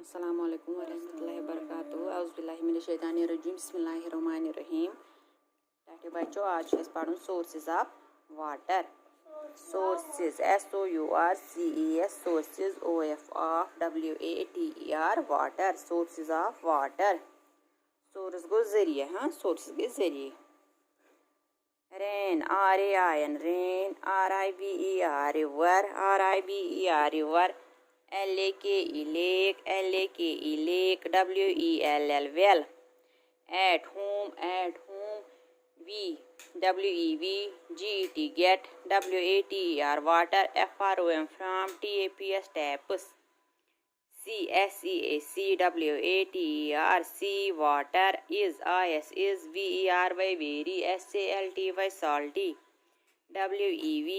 अस्सलाम वालेकुम वरहमतुल्लाहि वबरकातुहू औज़ुबिल्लाहि मिनश्शैतानिर्रजीम बिस्मिल्लाहिर्रहमानिर्रहीम। टाटे बच्चों, आज है पढ़ूँ sources of water. Sources SOURCES sources OFWATER water. Sources of water. Source गो जरिए, हाँ सोर्सेज के जरिए। Rain RAIN rain RIVER river RIVER river. LAKE lake LAKE lake WELL well। At home WEV GET get WATER water FROM from TAPS taps। CSEACWATER sea water is VERY very SALTY salty। WEV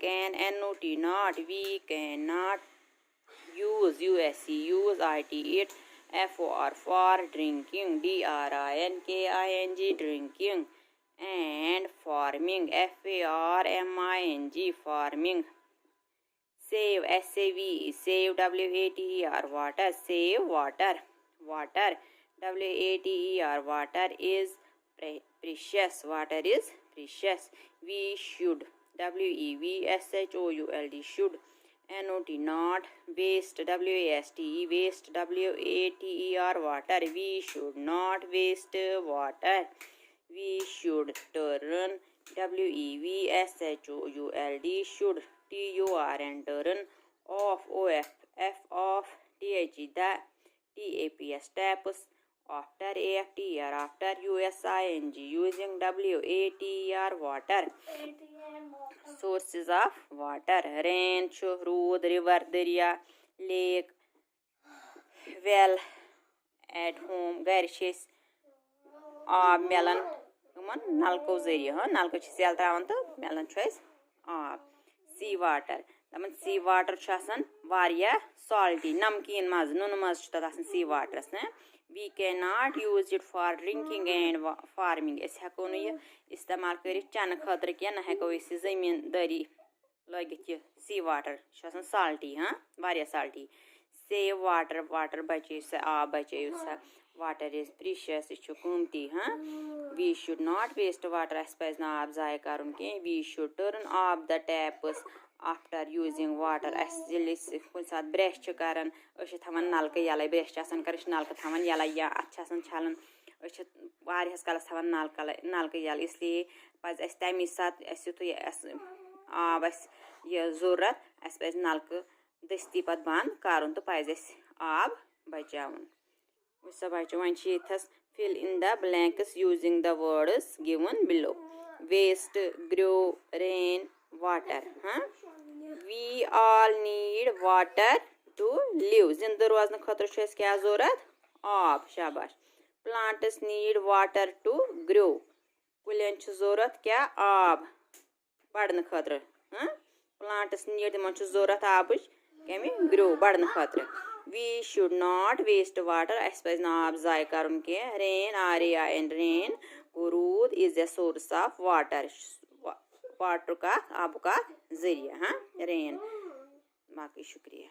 can NOT not we cannot use use IT FOR for drinking DRINKING drinking and farming FARMING farming। Save SAVE save WATER water save water water WATER water is precious water is precious। We should WEVSHOULD should NOT not waste WASTE waste WATER water we should not waste water। We should turn WEVSHOULD should TURN turn off off THE the TAPS taps after AFTR after USING using WATER water। Sources of water rain rood river darya lake well। At home घर आब melon नलको जरिए, हाँ नलको यल त्रावान तो मेलन आब। Sea water दपन सी वाटर साल्टी नमकीन मज नुन मज sea waters. We can not use it for drinking and farming हेको यह इस्तेमाल कर चन खतर क्या ना हेको जमींदारी लगित यह सी वाटर साल्टी, हाँ वारिया साल्टी। सेव वाटर वाटर बचो सा आब बचो सा वाटर इज प्रीशियस यह कीमती, हाँ। We should not waste water अस पज ना आब जाय करन कह। We should turn off the taps after using water कुन सात ब्रश करान थान नलक यल ब्रश कर नलक थान यल या अत छलन वारियस कलस थान नलक यल इसलिए पज तमी सात युथु आब यह जरूरत अस पज नलक दस्ती पत बंद करन तो पज आब बचावन। सा बच्चों one fill in the blanks using the words given below। waste grow rain water, हाँ। we all need water to live जिंदा रोजन खतर क्या जरूरत आब शाबाश। plants need water to grow कुलन जरूरत क्या आब बढ़न खतर, हाँ। plants need तिमन जरूरत आबच कमी grow बढ़न खतर। we should not waste water अस पज ना आब जाय करन कह। rain RAIN rain rude is a source of water water का आब का जरिया, हाँ रेन। बाकी शुक्रिया।